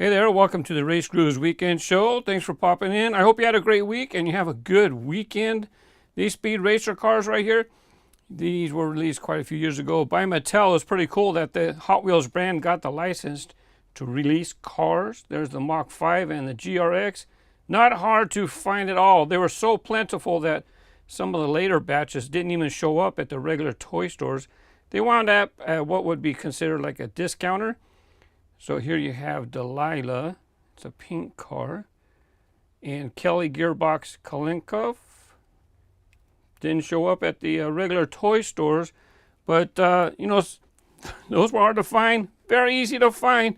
Hey there, welcome to the RaceGrooves Weekend Show. Thanks for popping in. I hope you had a great week and you have a good weekend. These speed racer cars right here, these were released quite a few years ago by Mattel. It's pretty cool that the Hot Wheels brand got the license to release cars. There's the Mach 5 and the GRX. Not hard to find at all. They were so plentiful that some of the later batches didn't even show up at the regular toy stores. They wound up at what would be considered like a discounter. So here you have Delila, it's a pink car, and Kelly Gearbox Kalinkov. Didn't show up at the regular toy stores, but you know, those were hard to find, very easy to find.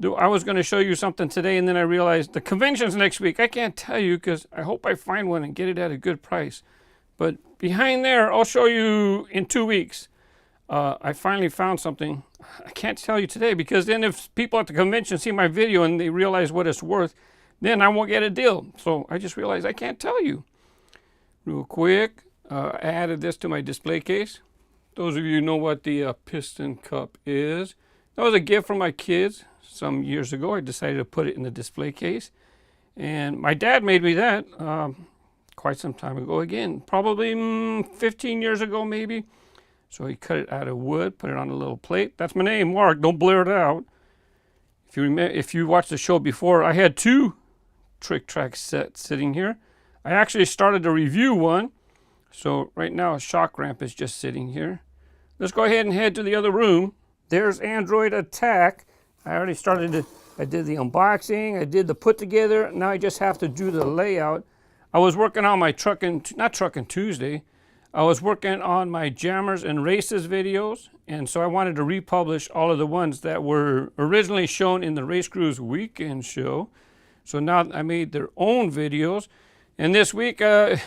I was going to show you something today, and then I realized the convention's next week. I can't tell you because I hope I find one and get it at a good price. But behind there, I'll show you in 2 weeks. I finally found something. I can't tell you today because then if people at the convention see my video and they realize what it's worth, then I won't get a deal. So I just realized I can't tell you. Real quick, I added this to my display case. Those of you who know what the piston cup is. That was a gift from my kids some years ago. I decided to put it in the display case. And my dad made me that quite some time ago. Again, probably 15 years ago maybe. So he cut it out of wood, put it on a little plate. That's my name, Mark. Don't blur it out. If you watched the show before, I had 2 Trick Track sets sitting here. I actually started to review one. So right now a shock ramp is just sitting here. Let's go ahead and head to the other room. There's Android Attack. I already I did the unboxing. I did the put together. Now I just have to do the layout. I was working on my not Truckin Tuesday. I was working on my Jammers and Races videos, and so I wanted to republish all of the ones that were originally shown in the RaceGrooves Weekend Show. So now I made their own videos, and this week I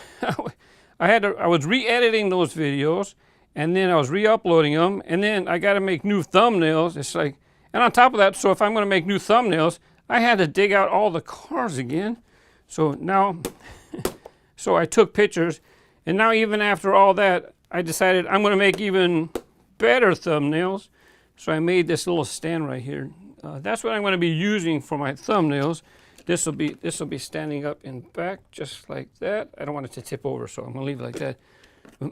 was re-editing those videos, and then I was re-uploading them, and then I got to make new thumbnails. It's like, and on top of that, so if I'm going to make new thumbnails, I had to dig out all the cars again. So now, so I took pictures. And now even after all that, I decided I'm going to make even better thumbnails. So I made this little stand right here. That's what I'm going to be using for my thumbnails. This will be standing up in back just like that. I don't want it to tip over, so I'm going to leave it like that.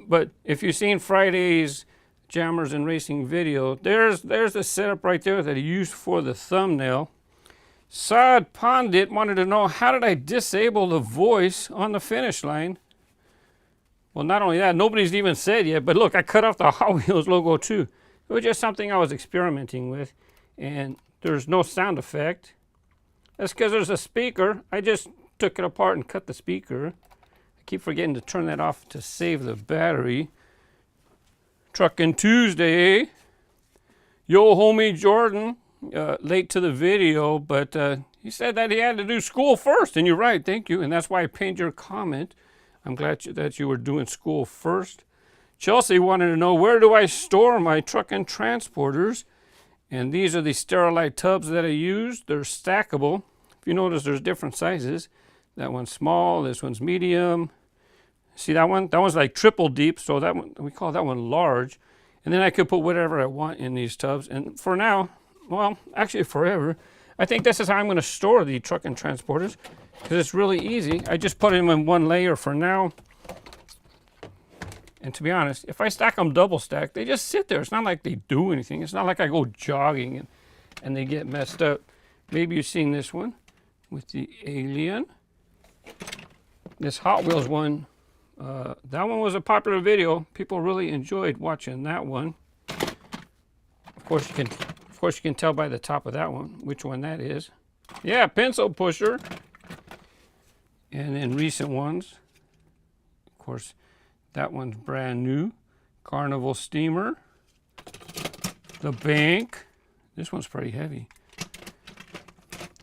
But if you've seen Friday's Jammers and Racing video, there's the setup right there that I used for the thumbnail. Saad Pandit wanted to know, how did I disable the voice on the finish line? Well, not only that, nobody's even said yet, but look, I cut off the Hot Wheels logo too. It was just something I was experimenting with, and there's no sound effect. That's because there's a speaker. I just took it apart and cut the speaker. I keep forgetting to turn that off to save the battery. Truckin Tuesday. Yo, homie Jordan, late to the video, but he said that he had to do school first, and you're right, thank you, and that's why I pinned your comment. I'm glad that you were doing school first. Chelsea wanted to know, where do I store my Truckin Transporters? And these are the Sterilite tubs that I use. They're stackable. If you notice, there's different sizes. That one's small, this one's medium. See that one? That one's like triple deep, so that one, we call that one large. And then I could put whatever I want in these tubs. And for now, well, actually forever, I think this is how I'm going to store the Truckin Transporters, because it's really easy. I just put them in one layer for now. And to be honest, if I stack them double stacked, they just sit there. It's not like they do anything. It's not like I go jogging and they get messed up. Maybe you've seen this one with the alien. This Hot Wheels one, that one was a popular video. People really enjoyed watching that one. Of course you can tell by the top of that one which one that is. Yeah, pencil pusher. And then recent ones, of course, that one's brand new. Carnival Steamer. The Bank. This one's pretty heavy.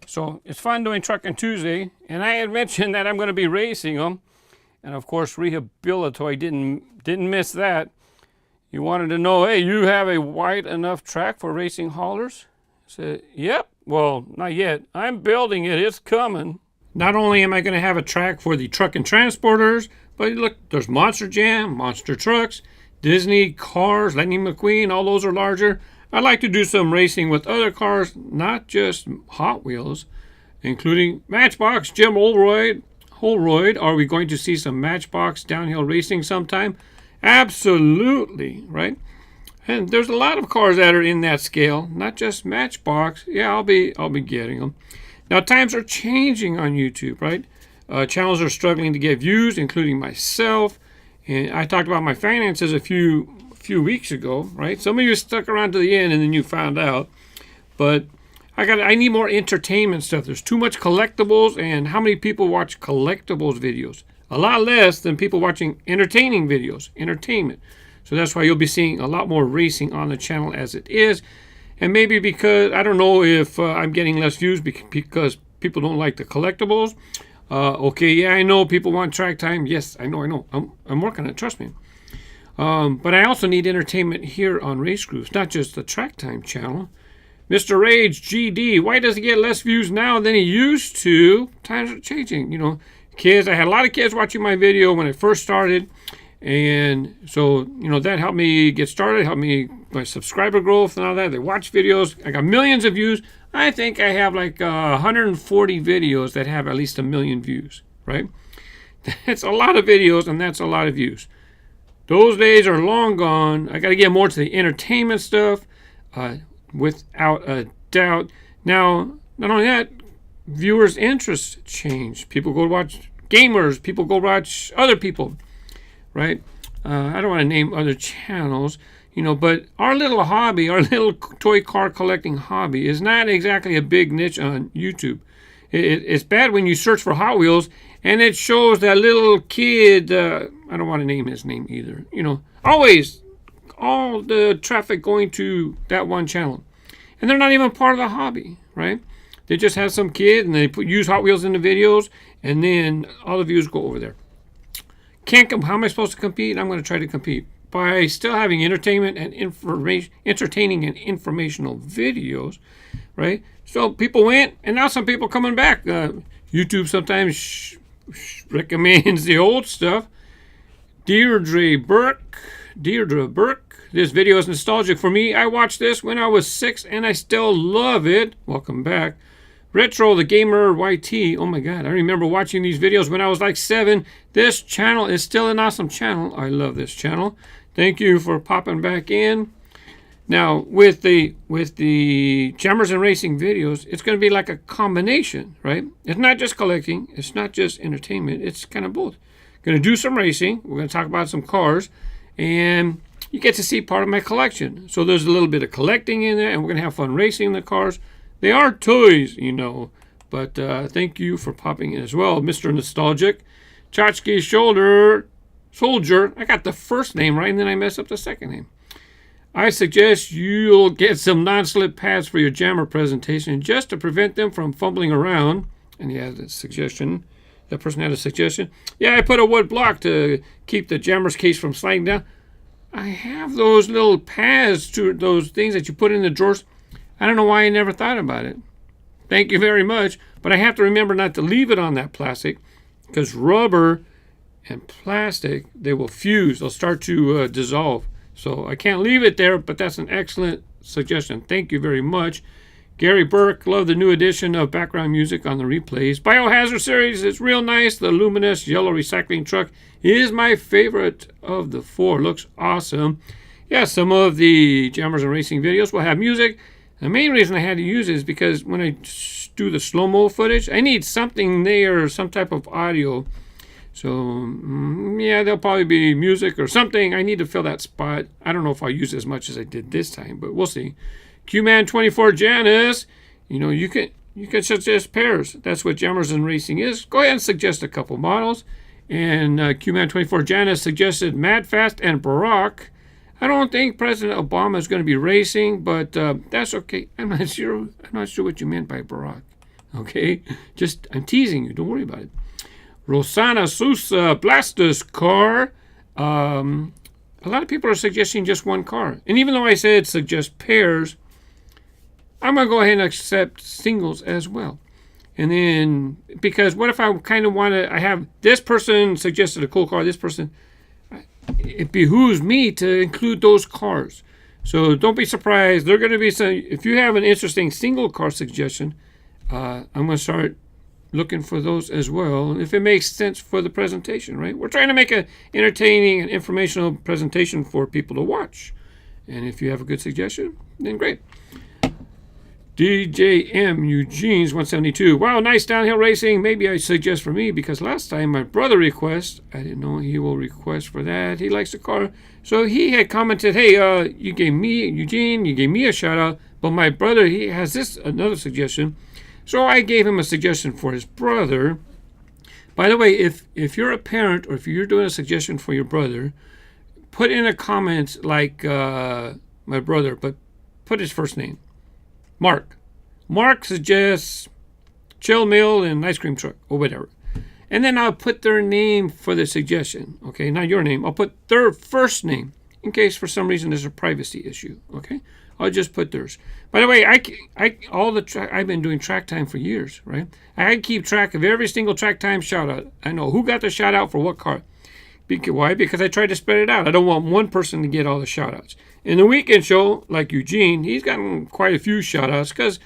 So it's fun doing Truckin Tuesday, and I had mentioned that I'm going to be racing them. And of course, Rehabilitoy didn't miss that. You wanted to know, hey, you have a wide enough track for racing haulers? I said, yep. Well, not yet. I'm building it. It's coming. Not only am I going to have a track for the Truckin Transporters, but look, there's Monster Jam, Monster Trucks, Disney, Cars, Lightning McQueen, all those are larger. I'd like to do some racing with other cars, not just Hot Wheels, including Matchbox, Jim Holroyd. Are we going to see some Matchbox downhill racing sometime? Absolutely, right? And there's a lot of cars that are in that scale, not just Matchbox. Yeah, I'll be getting them. Now, times are changing on YouTube, right? Channels are struggling to get views, including myself. And I talked about my finances a few weeks ago, right? Some of you stuck around to the end and then you found out. But I need more entertainment stuff. There's too much collectibles, and how many people watch collectibles videos? A lot less than people watching entertaining videos, entertainment. So that's why you'll be seeing a lot more racing on the channel as it is. And maybe because, I don't know if I'm getting less views because people don't like the collectibles. Okay, yeah, I know people want track time. Yes, I know. I'm working on it, trust me. But I also need entertainment here on RaceGrooves, not just the track time channel. Mr. Rage GD, why does he get less views now than he used to? Times are changing, you know. Kids, I had a lot of kids watching my video when I first started. And so, you know, that helped me get started, helped me my subscriber growth and all that. They watch videos. I got millions of views. I think I have like 140 videos that have at least 1 million views, right? That's a lot of videos, and that's a lot of views. Those days are long gone. I got to get more to the entertainment stuff, without a doubt. Now, not only that, viewers' interests change. People go to watch gamers. People go watch other people. Right? I don't want to name other channels, you know, but our little hobby, our little toy car collecting hobby is not exactly a big niche on YouTube. It's bad when you search for Hot Wheels and it shows that little kid, I don't want to name his name either, you know, always all the traffic going to that one channel. And they're not even part of the hobby, right? They just have some kid and they use Hot Wheels in the videos, and then all the views go over there. How am I supposed to compete? I'm going to try to compete by still having entertainment and entertaining and informational videos, right? So people went, and now some people coming back. YouTube sometimes recommends the old stuff. Deirdre Burke. This video is nostalgic for me. I watched this when I was 6, and I still love it. Welcome back. Retro, the Gamer YT. Oh my God, I remember watching these videos when I was like 7. This channel is still an awesome channel. I love this channel. Thank you for popping back in. Now, with the jammers and racing videos, it's going to be like a combination, right? It's not just collecting. It's not just entertainment. It's kind of both. Going to do some racing. We're going to talk about some cars. And you get to see part of my collection. So there's a little bit of collecting in there, and we're going to have fun racing the cars. They are toys, you know, but thank you for popping in as well, Mr. Nostalgic. Tchotchke Soldier. I got the first name right, and then I mess up the second name. I suggest you'll get some non-slip pads for your jammer presentation just to prevent them from fumbling around. And he had a suggestion. That person had a suggestion. Yeah, I put a wood block to keep the jammer's case from sliding down. I have those little pads, to those things that you put in the drawers. I don't know why I never thought about it. Thank you very much. But I have to remember not to leave it on that plastic, because rubber and plastic, they will fuse. They'll start to dissolve. So I can't leave it there, but that's an excellent suggestion. Thank you very much. Gary Burke, love the new edition of background music on the replays. Biohazard series is real nice. The luminous yellow recycling truck is my favorite of the 4. Looks awesome. Yeah, some of the jammers and racing videos will have music. The main reason I had to use it is because when I do the slow-mo footage, I need something there, some type of audio. So, yeah, there'll probably be music or something. I need to fill that spot. I don't know if I'll use it as much as I did this time, but we'll see. Qman24 Janice, you know, you can suggest pairs. That's what jammers and racing is. Go ahead and suggest a couple models. And Qman24 Janice suggested Mad Fast and Barack. I don't think President Obama is going to be racing, but that's okay. I'm not sure what you meant by Barack. Okay, I'm teasing you. Don't worry about it. Rosana Sousa Blastus car. A lot of people are suggesting just one car, and even though I said suggest pairs, I'm going to go ahead and accept singles as well. And then, because what if I kind of want to, I have this person suggested a cool car, this person, it behooves me to include those cars. So don't be surprised. They're going to be some. If you have an interesting single car suggestion, I'm going to start looking for those as well, if it makes sense for the presentation, right? We're trying to make an entertaining and informational presentation for people to watch. And if you have a good suggestion, then great. DJM Eugene's 172. Wow, nice downhill racing. Maybe I suggest for me, because last time my brother requested, I didn't know he will request for that. He likes the car. So he had commented, hey, you gave me, Eugene, you gave me a shout out, but my brother, he has another suggestion. So I gave him a suggestion for his brother. By the way, if you're a parent or if you're doing a suggestion for your brother, put in a comment like my brother, but put his first name. Mark. Mark suggests chill meal and ice cream truck or whatever. And then I'll put their name for the suggestion. Okay, not your name. I'll put their first name in case for some reason there's a privacy issue. Okay, I'll just put theirs. By the way, I've been doing track time for years, right? I keep track of every single track time shout out. I know who got the shout out for what car. Why? Because I try to spread it out. I don't want one person to get all the shout outs. In the weekend show, like Eugene, he's gotten quite a few shout outs because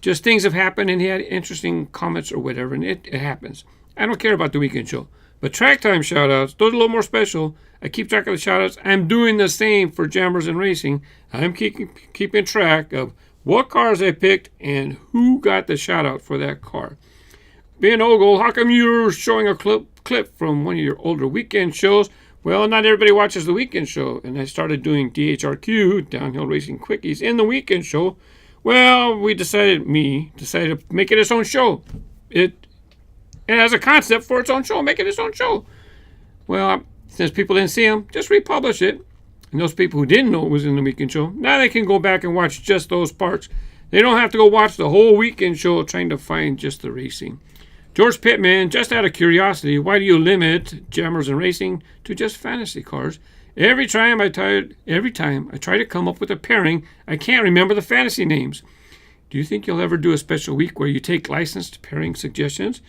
just things have happened and he had interesting comments or whatever, and it happens. I don't care about the weekend show. But track time shout outs, those are a little more special. I keep track of the shout outs. I'm doing the same for Jammers and Racing. I'm keeping track of what cars I picked and who got the shout out for that car. Ben Ogle, how come you're showing a clip from one of your older weekend shows? Well, not everybody watches the weekend show, and I started doing DHRQ, Downhill Racing Quickies, in the weekend show. Well, we decided to make it its own show. It has a concept for its own show, make it its own show. Well, since people didn't see them, just republish it. And those people who didn't know it was in the weekend show, now they can go back and watch just those parts. They don't have to go watch the whole weekend show trying to find just the racing. George Pittman, just out of curiosity, why do you limit Jammers and Racing to just fantasy cars? Every time I try to come up with a pairing, I can't remember the fantasy names. Do you think you'll ever do a special week where you take licensed pairing suggestions?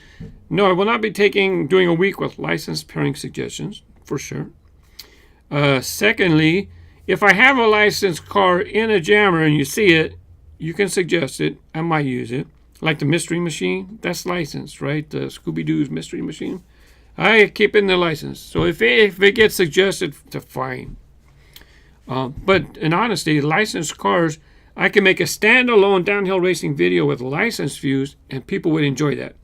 No, I will not be doing a week with licensed pairing suggestions, for sure. Secondly, if I have a licensed car in a jammer and you see it, you can suggest it. I might use it. Like the Mystery Machine, that's licensed, right? The Scooby-Doo's Mystery Machine. I keep it in the license. So if it gets suggested, fine. But in honesty, licensed cars, I can make a standalone downhill racing video with licensed views, and people would enjoy that.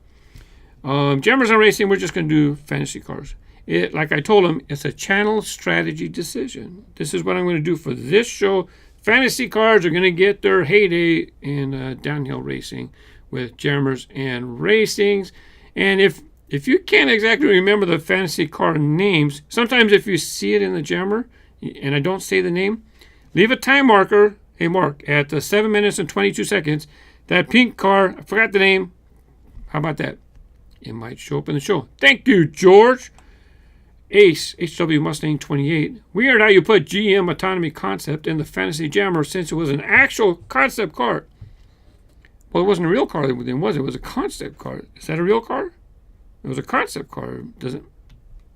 Jammers and Racing, we're just going to do fantasy cars. Like I told them, it's a channel strategy decision. This is what I'm going to do for this show. Fantasy cars are going to get their heyday in downhill racing with Jammers and Racings. And if you can't exactly remember the fantasy car names, sometimes if you see it in the jammer and I don't say the name, leave a time marker. Hey, Mark, at 7 minutes and 22 seconds, that pink car, I forgot the name. How about that? It might show up in the show. Thank you, George. Ace, HW Mustang 28. Weird how you put GM Autonomy Concept in the Fantasy Jammer since it was an actual concept car. Well, it wasn't a real car then, was it? It was a concept car. Is that a real car? It was a concept car.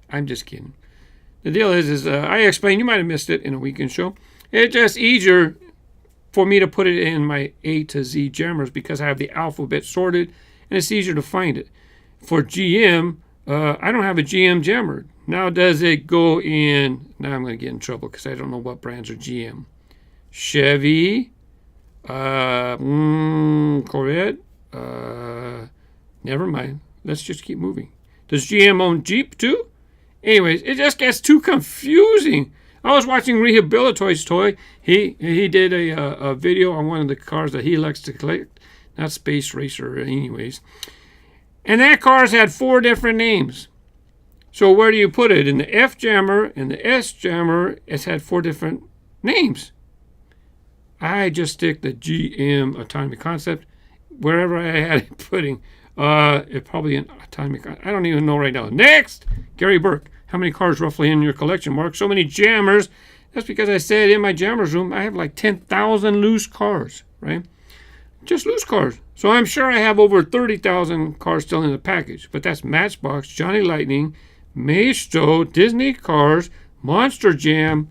I'm just kidding. The deal is I explained, you might have missed it in a weekend show. It's just easier for me to put it in my A to Z jammers because I have the alphabet sorted and it's easier to find it. For GM, I don't have a GM jammer. Now does it go in, now I'm going to get in trouble because I don't know what brands are GM. Chevy, Corvette, never mind. Let's just keep moving. Does GM own Jeep too? Anyways, it just gets too confusing. I was watching Rehabilitoy's toy. He did a video on one of the cars that he likes to collect. Not Space Racer anyways. And that car's had 4 different names. So where do you put it? In the F jammer and the S jammer, it's had 4 different names. I just stick the GM Autonomy Concept wherever I had it putting. It probably an Autonomy Concept. I don't even know right now. Next, Gary Burke. How many cars roughly in your collection, Mark? So many jammers. That's because I said in my jammers room, I have like 10,000 loose cars, right? Just loose cars. So I'm sure I have over 30,000 cars still in the package. But that's Matchbox, Johnny Lightning, Maestro, Disney Cars, Monster Jam.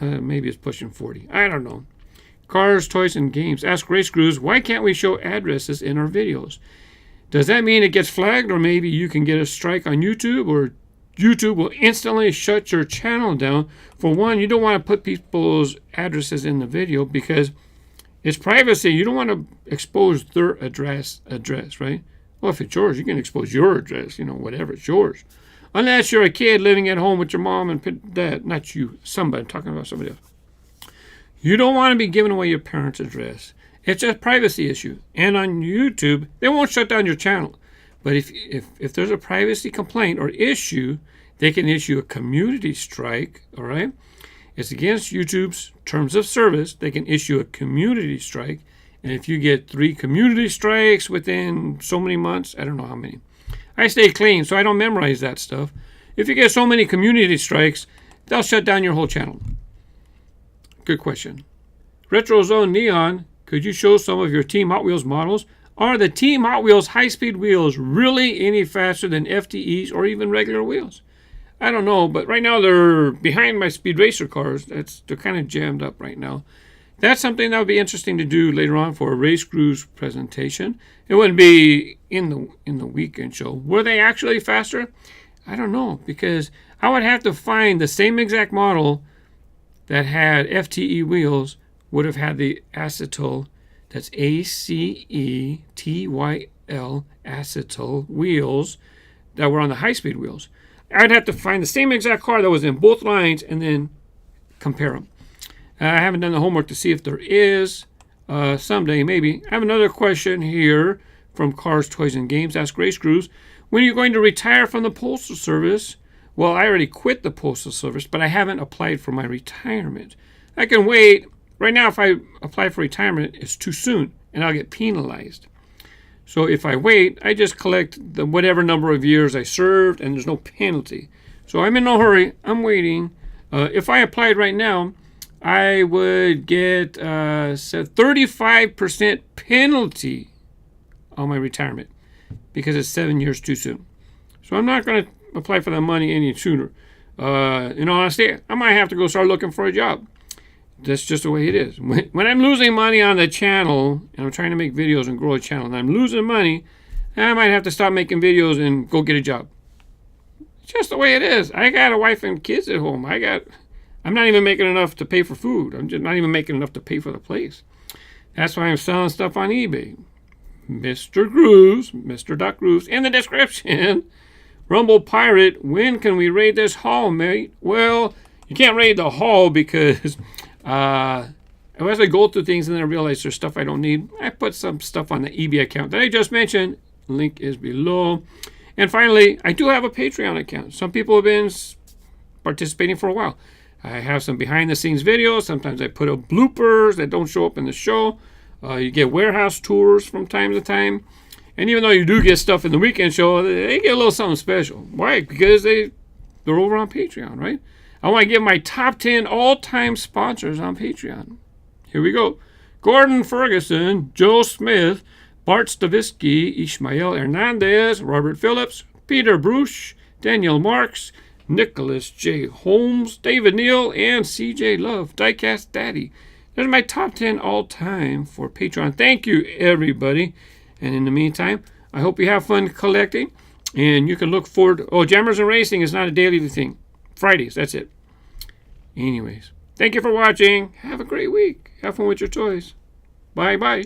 Maybe it's pushing 40. I don't know. Cars, toys, and games. Ask RaceGrooves, why can't we show addresses in our videos? Does that mean it gets flagged, or maybe you can get a strike on YouTube, or YouTube will instantly shut your channel down? For one, you don't want to put people's addresses in the video because it's privacy. You don't want to expose their address, right? Well, if it's yours, you can expose your address, whatever, it's yours. Unless you're a kid living at home with your mom and dad, not you, somebody, I'm talking about somebody else. You don't want to be giving away your parents' address. It's a privacy issue. And on YouTube, they won't shut down your channel. But if there's a privacy complaint or issue, they can issue a community strike, all right? It's against YouTube's terms of service. They can issue a community strike. And if you get 3 community strikes within so many months, I don't know how many. I stay clean, so I don't memorize that stuff. If you get so many community strikes, they'll shut down your whole channel. Good question. RetroZone Neon, could you show some of your Team Hot Wheels models? Are the Team Hot Wheels high-speed wheels really any faster than FTEs or even regular wheels? I don't know, but right now they're behind my Speed Racer cars. They're kind of jammed up right now. That's something that would be interesting to do later on for a RaceGrooves presentation. It wouldn't be in the weekend show. Were they actually faster? I don't know, because I would have to find the same exact model that had FTE wheels would have had the acetyl, that's ACETYL, acetyl wheels that were on the high-speed wheels. I'd have to find the same exact car that was in both lines and then compare them. I haven't done the homework to see if there is. Someday, maybe. I have another question here from Cars, Toys, and Games. Ask RaceGrooves, when are you going to retire from the Postal Service? Well, I already quit the Postal Service, but I haven't applied for my retirement. I can wait. Right now, if I apply for retirement, it's too soon, and I'll get penalized. So if I wait, I just collect the whatever number of years I served, and there's no penalty. So I'm in no hurry. I'm waiting. If I applied right now, I would get 35% penalty on my retirement because it's 7 years too soon. So I'm not going to apply for that money any sooner. In all honesty, I might have to go start looking for a job. That's just the way it is. When I'm losing money on the channel, and I'm trying to make videos and grow a channel, and I'm losing money, I might have to stop making videos and go get a job. It's just the way it is. I got a wife and kids at home. I'm not even making enough to pay for food. I'm just not even making enough to pay for the place. That's why I'm selling stuff on eBay. Mr. Grooves, Mr. Grooves, in the description. Rumble Pirate, when can we raid this haul, mate? Well, you can't raid the haul because as I go through things and then I realize there's stuff I don't need, I put some stuff on the eBay account that I just mentioned. Link is below. And finally, I do have a Patreon account. Some people have been participating for a while. I have some behind-the-scenes videos. Sometimes I put up bloopers that don't show up in the show. You get warehouse tours from time to time. And even though you do get stuff in the weekend show, they get a little something special. Why? Because they're over on Patreon, right? I want to give my top 10 all-time sponsors on Patreon. Here we go. Gordon Ferguson, Joe Smith, Bart Stavisky, Ishmael Hernandez, Robert Phillips, Peter Bruce, Daniel Marks, Nicholas J. Holmes, David Neal, and CJ Love, Diecast Daddy. Those are my top 10 all-time for Patreon. Thank you, everybody. And in the meantime, I hope you have fun collecting. And you can look forward to... Jammers and Racing is not a daily thing. Fridays, that's it. Anyways, thank you for watching. Have a great week. Have fun with your toys. Bye-bye.